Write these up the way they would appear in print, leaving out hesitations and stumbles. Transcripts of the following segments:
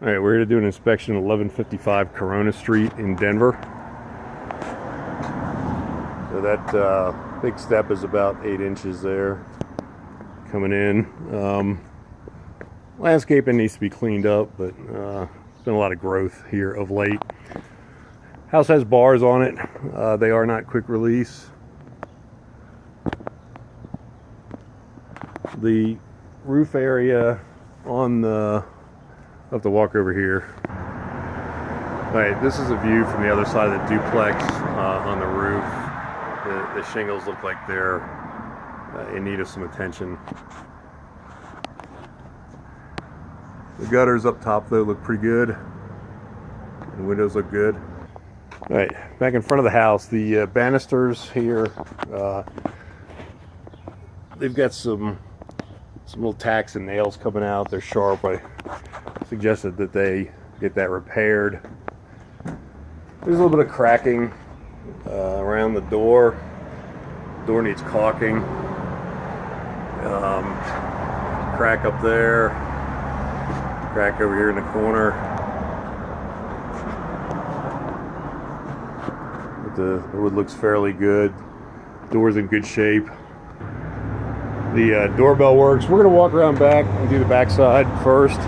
All right, we're here to do an inspection of 1155 Corona Street in Denver. So that big step is about 8 inches there coming in. Landscaping needs to be cleaned up, but there's been a lot of growth here of late. House has bars on it. They are not quick release. The roof area on the, I'll have to walk over here. All right, this is a view from the other side of the duplex on the roof. The shingles look like they're in need of some attention. The gutters up top though look pretty good. The windows look good. All right, back in front of the house, the banisters here, they've got some little tacks and nails coming out. They're sharp. I suggested that they get that repaired. There's a little bit of cracking around the door. Door needs caulking. Crack up there. Crack over here in the corner. But the wood looks fairly good. Door's in good shape. The doorbell works. We're going to walk around back and do the back side first.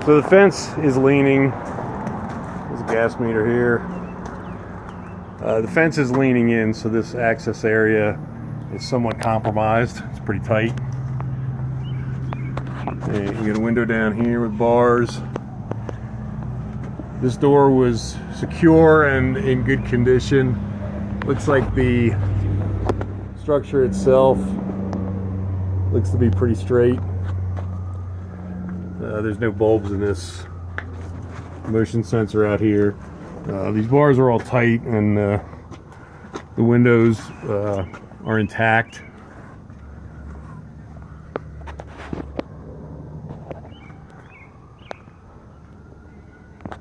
So the fence is leaning. There's a gas meter here. The fence is leaning in, so this access area is somewhat compromised. It's pretty tight. And you get a window down here with bars. This door was secure and in good condition. Looks like the structure itself looks to be pretty straight. There's no bulbs in this motion sensor out here. These bars are all tight, and the windows are intact.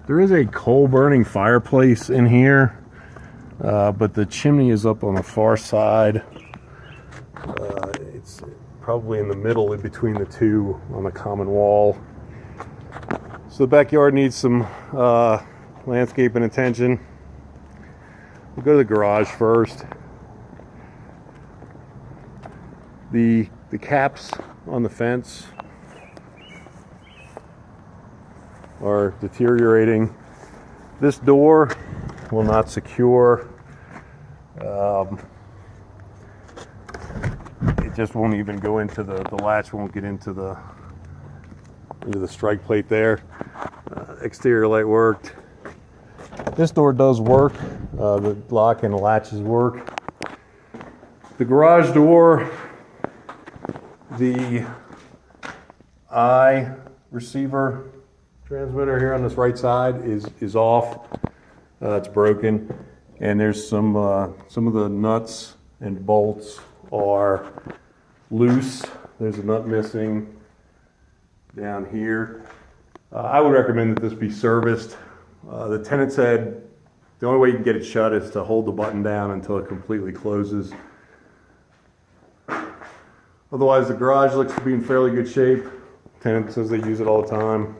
There is a coal burning fireplace in here, but the chimney is up on the far side. It's probably in the middle in between the two on the common wall. So the backyard needs some landscaping attention. We'll go to the garage first. The caps on the fence are deteriorating. This door will not secure. It just won't even go into the latch won't get into the strike plate there. Exterior light worked. This door does work. The lock and the latches work. The garage door, the eye receiver transmitter here on this right side is off. It's broken, and there's some of the nuts and bolts are loose. There's a nut missing down here. I would recommend that this be serviced. The tenant said the only way you can get it shut is to hold the button down until it completely closes. Otherwise, the garage looks to be in fairly good shape. Tenant says they use it all the time.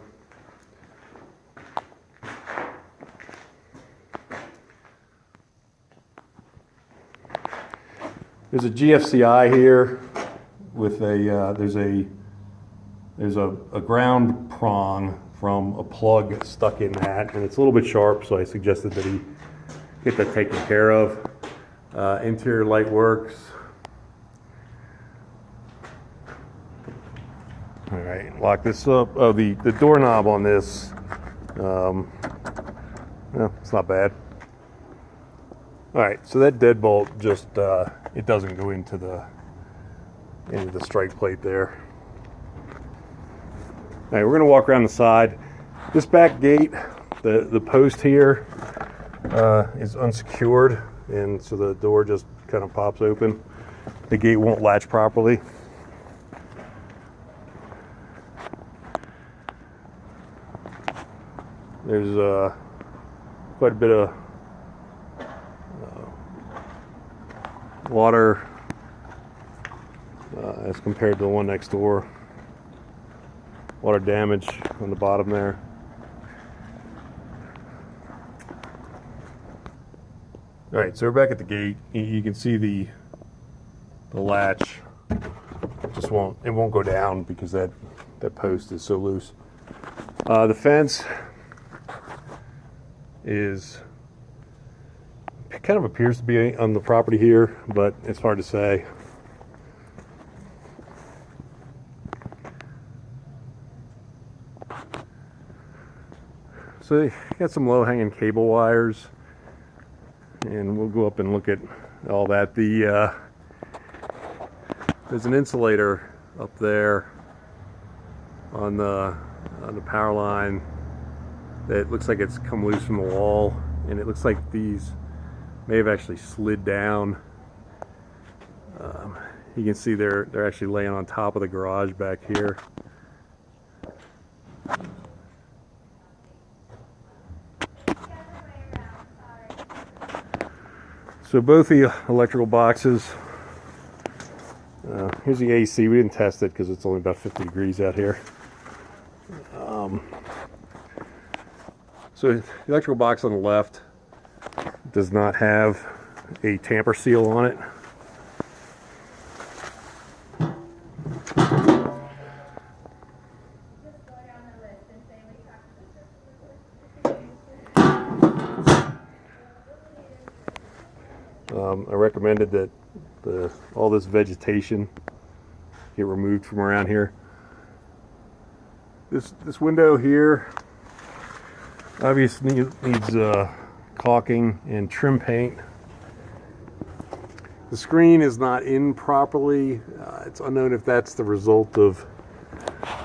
There's a GFCI here with there's a ground prong from a plug stuck in that, and it's a little bit sharp, so I suggested that he get that taken care of. Interior light works. All right, lock this up. Oh, the doorknob on this, no, it's not bad. All right, so that deadbolt just it doesn't go into the strike plate there. All right, we're gonna walk around the side. This back gate, the post here is unsecured, and so the door just kind of pops open. The gate won't latch properly. There's quite a bit of water as compared to the one next door. water damage on the bottom there. All right, so we're back at the gate. You can see the latch just won't go down because that post is so loose. The fence is kind of appears to be on the property here, but it's hard to say. So you got some low-hanging cable wires, and we'll go up and look at all that. There's an insulator up there on the power line that looks like it's come loose from the wall, and it looks like these may have actually slid down. You can see they're actually laying on top of the garage back here. So both the electrical boxes, here's the AC. We didn't test it because it's only about 50 degrees out here. So the electrical box on the left does not have a tamper seal on it. I recommended that all this vegetation get removed from around here. This window here obviously needs caulking and trim paint. The screen is not in properly. It's unknown if that's the result of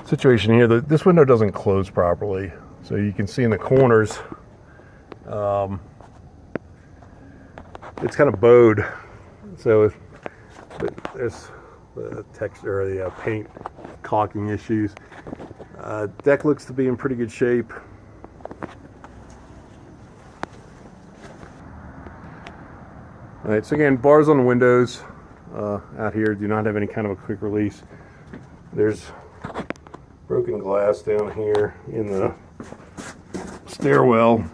situation here. This window doesn't close properly, so you can see in the corners it's kind of bowed, so there's the texture or the paint caulking issues. Deck looks to be in pretty good shape. All right, so again, bars on the windows out here do not have any kind of a quick release. There's broken glass down here in the stairwell.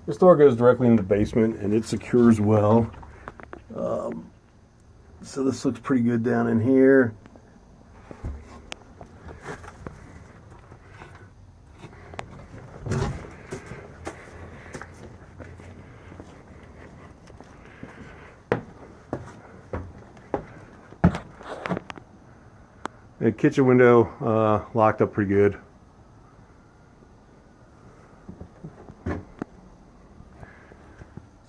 This door goes directly into the basement, and it secures well. So this looks pretty good down in here. The kitchen window locked up pretty good.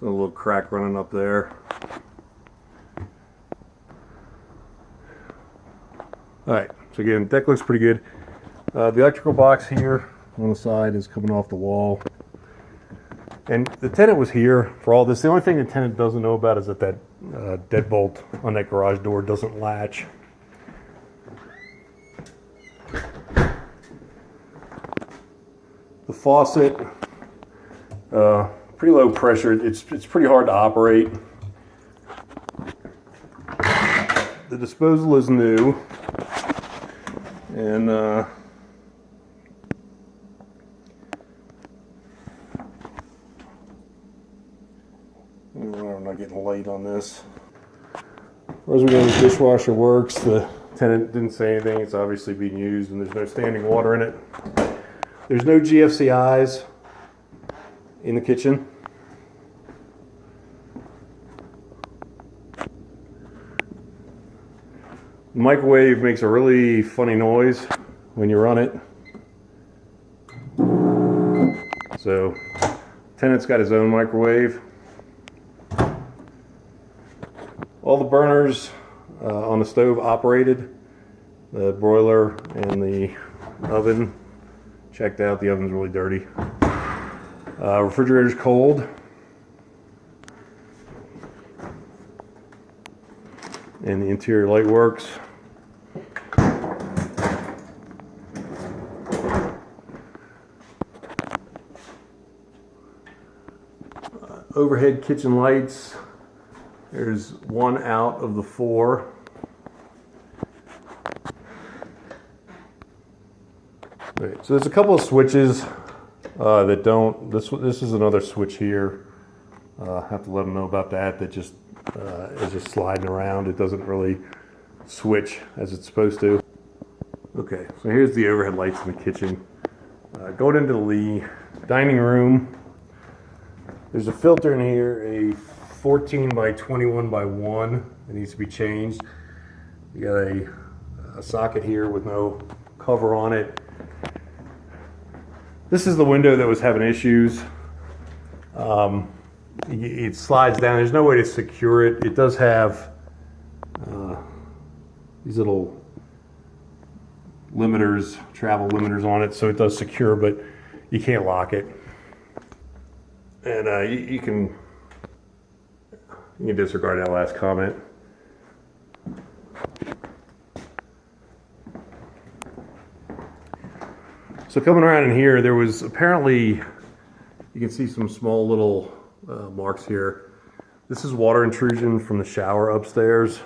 A little crack running up there. All right, so again, deck looks pretty good. The electrical box here on the side is coming off the wall. And the tenant was here for all this. The only thing the tenant doesn't know about is that deadbolt on that garage door doesn't latch. The faucet, pretty low pressure. It's pretty hard to operate. The disposal is new, and I'm not getting light on this. As we know, the dishwasher works. The tenant didn't say anything. It's obviously being used, and there's no standing water in it. There's no GFCIs in the kitchen. The microwave makes a really funny noise when you run it. So, tenant's got his own microwave. All the burners on the stove operated. The broiler and the oven checked out. The oven's really dirty. Refrigerator's cold. And the interior light works. Overhead kitchen lights. There's one out of the 4. Right, so there's a couple of switches that don't. This is another switch here. I have to let them know about that. That just is just sliding around. It doesn't really switch as it's supposed to. Okay, so here's the overhead lights in the kitchen. Going into the dining room, there's a filter in here, a 14 by 21 by 1 that needs to be changed. You got a socket here with no cover on it. This is the window that was having issues. It slides down. There's no way to secure it. It does have these little limiters, travel limiters on it, so it does secure, but you can't lock it. And you can disregard that last comment. So coming around in here, there was apparently, you can see some small little marks here. This is water intrusion from the shower upstairs.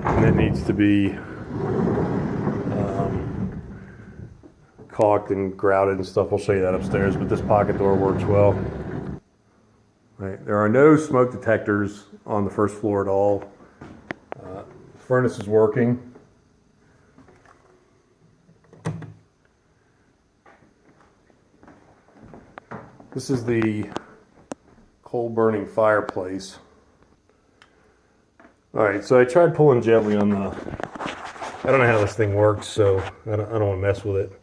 And it needs to be caulked and grouted and stuff. I'll show you that upstairs, but this pocket door works well. Right. There are no smoke detectors on the first floor at all. Furnace is working. This is the coal burning fireplace. All right, so I tried pulling gently on the, I don't know how this thing works, so I don't want to mess with it.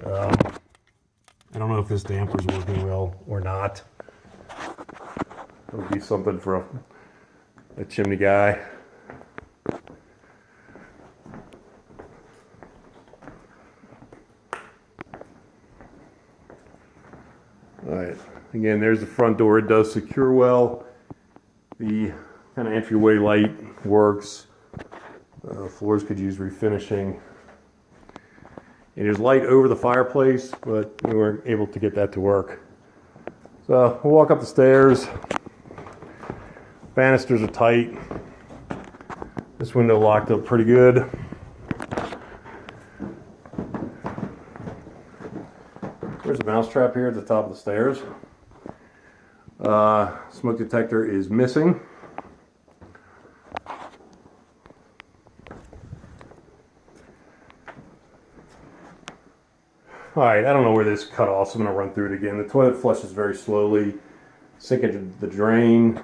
I don't know if this damper's working well or not. That would be something for a chimney guy. All right, again, there's the front door. It does secure well. The kind of entryway light works. Floors could use refinishing. And there's light over the fireplace, but we weren't able to get that to work. So we'll walk up the stairs. Banisters are tight. This window locked up pretty good. There's a mousetrap here at the top of the stairs. Smoke detector is missing. All right, I don't know where this cut off, so I'm going to run through it again. The toilet flushes very slowly. Sink into the drain.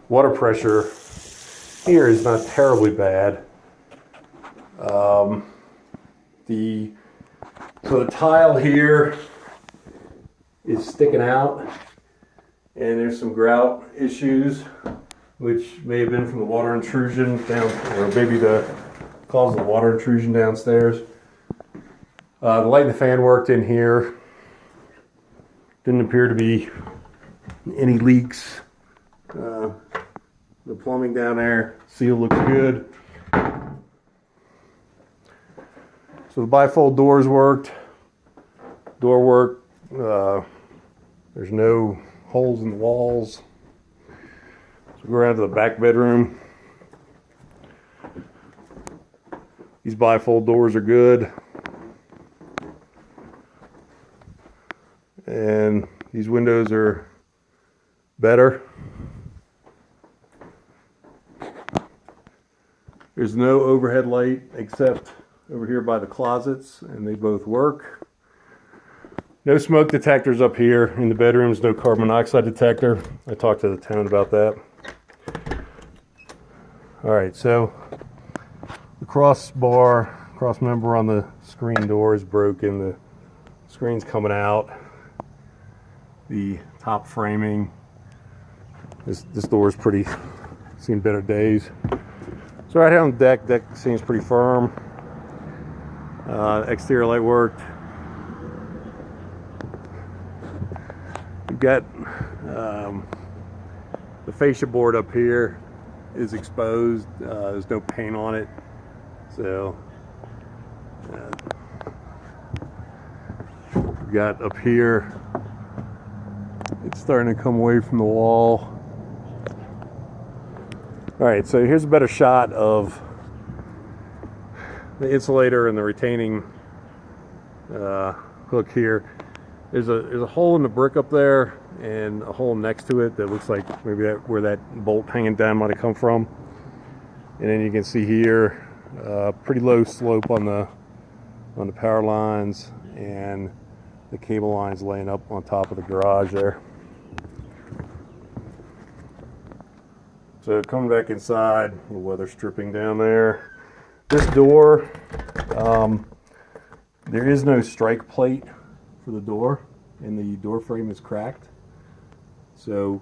Water pressure here is not terribly bad. So the tile here is sticking out, and there's some grout issues, which may have been from the water intrusion down, or maybe the cause of the water intrusion downstairs. The light and the fan worked in here. Didn't appear to be any leaks. The plumbing down there, seal looks good. So the bifold doors worked. Door worked. There's no holes in the walls. So we go around to the back bedroom. These bifold doors are good. And these windows are better. There's no overhead light except over here by the closets, and they both work. No smoke detectors up here in the bedrooms, no carbon monoxide detector. I talked to the tenant about that. All right, so the cross member on the screen door is broken. The screen's coming out. The top framing, this door is pretty, seen better days. So right here on the deck seems pretty firm. Exterior light worked. We've got the fascia board up here is exposed. There's no paint on it. So we've got up here, it's starting to come away from the wall. All right, so here's a better shot of the insulator and the retaining hook here. There's a hole in the brick up there and a hole next to it that looks like maybe where that bolt hanging down might have come from. And then you can see here pretty low slope on the power lines and the cable lines laying up on top of the garage there. So coming back inside, the weather stripping down there. This door, there is no strike plate for the door, and the door frame is cracked. So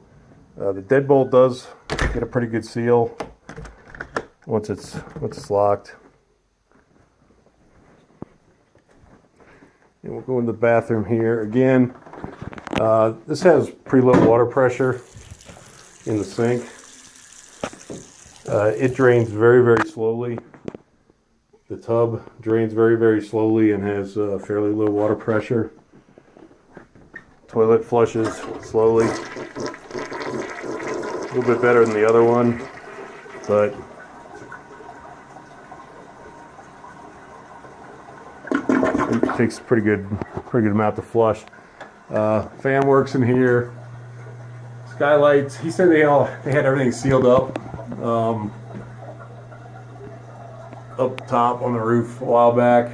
the deadbolt does get a pretty good seal once it's locked. And we'll go into the bathroom here again. This has pretty low water pressure in the sink. It drains very, very slowly. The tub drains very, very slowly and has fairly low water pressure. Toilet flushes slowly. A little bit better than the other one, but it takes a pretty good amount to flush. Fan works in here. Skylights. He said they had everything sealed up. Up top on the roof a while back.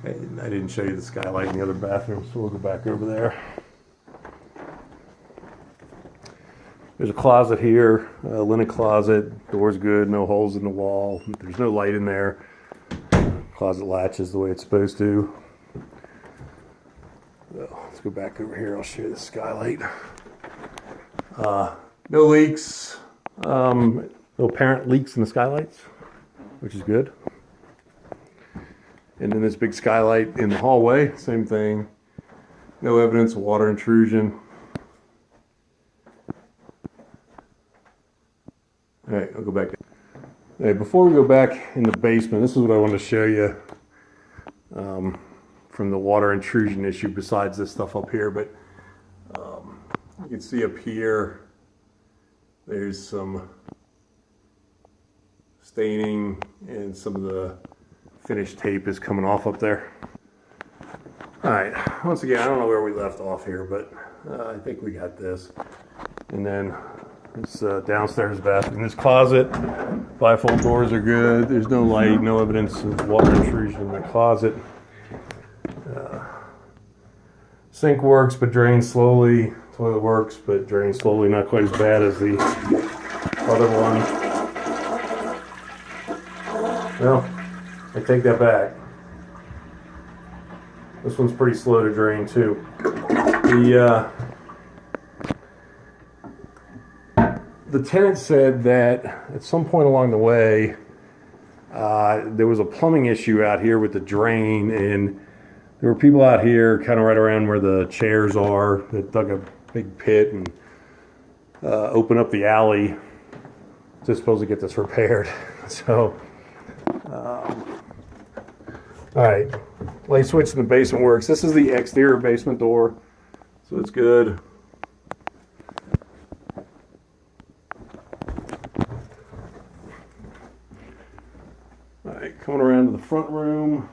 I didn't show you the skylight in the other bathroom, so we'll go back over there. There's a closet here, a linen closet. Door's good, no holes in the wall. There's no light in there. Closet latches the way it's supposed to. So let's go back over here. I'll show you the skylight. No leaks. No apparent leaks in the skylights, which is good. And then this big skylight in the hallway, same thing. No evidence of water intrusion. All right, I'll go back. All right, before we go back in the basement, this is what I want to show you from the water intrusion issue besides this stuff up here. But you can see up here, there's some staining and some of the finished tape is coming off up there. All right, once again, I don't know where we left off here, but I think we got this. And then this downstairs bathroom. This closet, bifold doors are good. There's no light, no evidence of water intrusion in the closet. Sink works, but drains slowly. Toilet works, but drains slowly. Not quite as bad as the other one. Well, I take that back. This one's pretty slow to drain too. The tenant said that at some point along the way, there was a plumbing issue out here with the drain, and there were people out here kind of right around where the chairs are that dug a big pit and opened up the alley to supposedly get this repaired. So, all right, light switch in the basement works. This is the exterior basement door, so it's good. All right, coming around to the front room.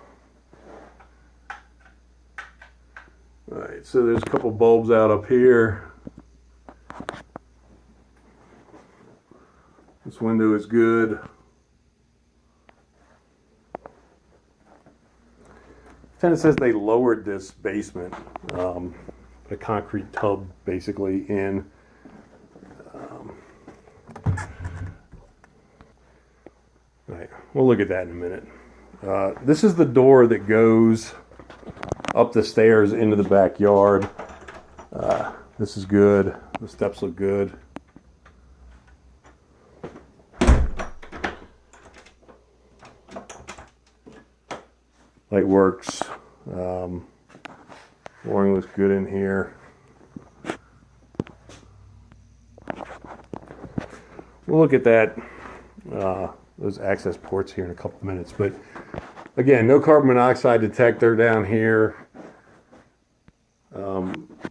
All right, so there's a couple bulbs out up here. This window is good. Tenant says they lowered this basement, a concrete tub basically in. Right, we'll look at that in a minute. This is the door that goes up the stairs into the backyard. This is good. The steps look good. Light works. Flooring looks good in here. We'll look at that, those access ports here in a couple of minutes. But again, no carbon monoxide detector down here.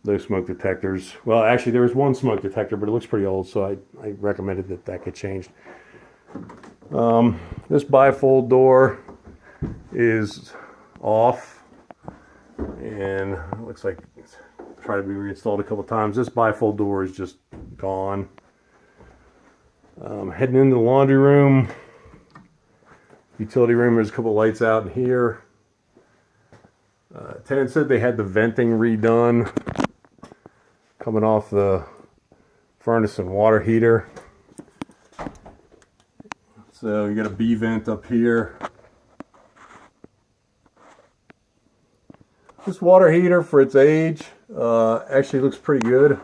No smoke detectors. Well, actually, there was one smoke detector, but it looks pretty old, so I recommended that get changed. This bifold door is off, and it looks like it's tried to be reinstalled a couple times. This bifold door is just gone. Heading into the laundry room, utility room. There's a couple lights out in here. Tenant said they had the venting redone coming off the furnace and water heater. So you got a B vent up here. This water heater, for its age, actually looks pretty good.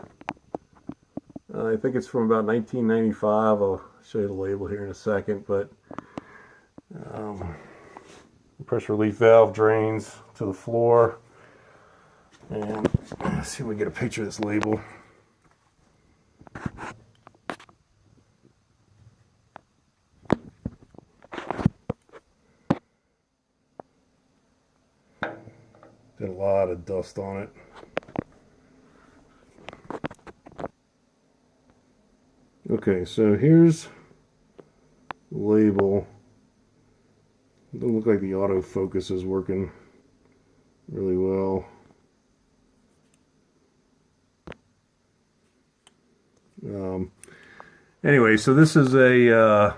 I think it's from about 1995. I'll show you the label here in a second, but pressure relief valve drains to the floor. And let's see if we can get a picture of this label. Did a lot of dust on it. Okay, so here's the label. It doesn't look like the autofocus is working really well. Anyway, so this is a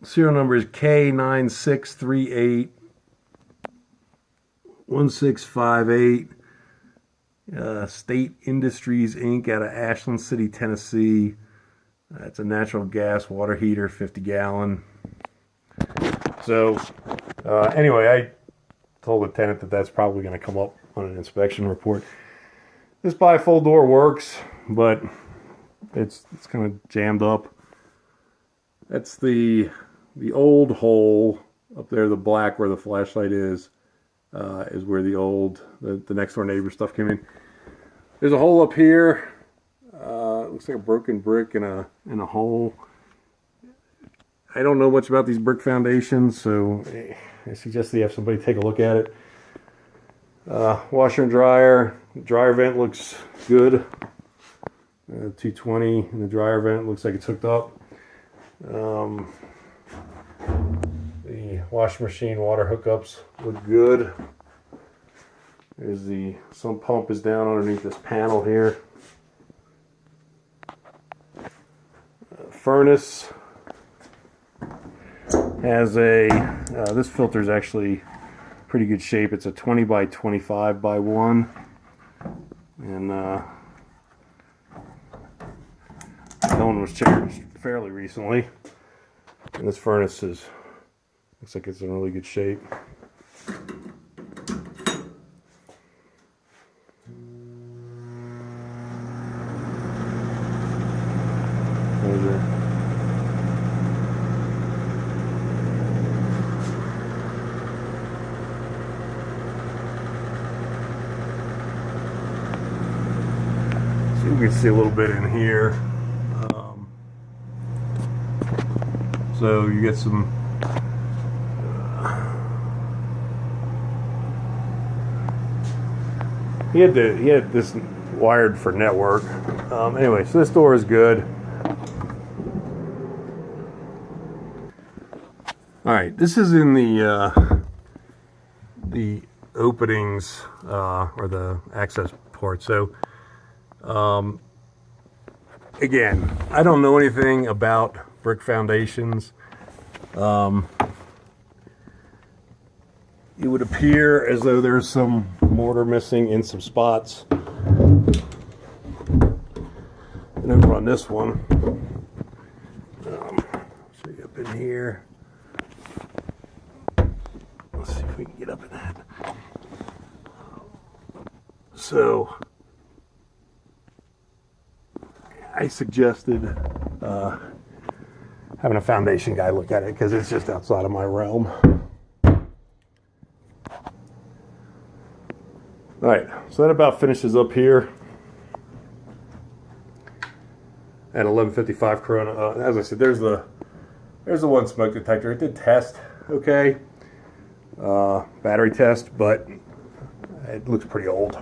serial number is K96381658. State Industries Inc. out of Ashland City, Tennessee. It's a natural gas water heater, 50 gallon. So anyway, I told the tenant that that's probably going to come up on an inspection report. This bifold door works, but it's kind of jammed up. That's the old hole up there, the black where the flashlight is where the next door neighbor stuff came in. There's a hole up here. It looks like a broken brick in a hole. I don't know much about these brick foundations, so I suggest that you have somebody take a look at it. Washer and dryer. The dryer vent looks good. 220 in the dryer vent, looks like it's hooked up. The washing machine water hookups look good. There's the sump pump is down underneath this panel here. Furnace has a this filter is actually pretty good shape. It's a 20 by 25 by 1, and that one was changed fairly recently. And this furnace looks like it's in really good shape. So you can see a little bit in here. So you get some he had this wired for network. Anyway, so this door is good. All right, this is in the openings or the access port. So again, I don't know anything about brick foundations. It would appear as though there's some mortar missing in some spots. And over on this one, show you up in here. Let's see if we can get up in that. So I suggested having a foundation guy look at it because it's just outside of my realm. All right, so that about finishes up here at 1155 Corona. As I said, there's the one smoke detector. It did test okay, battery test, but it looks pretty old.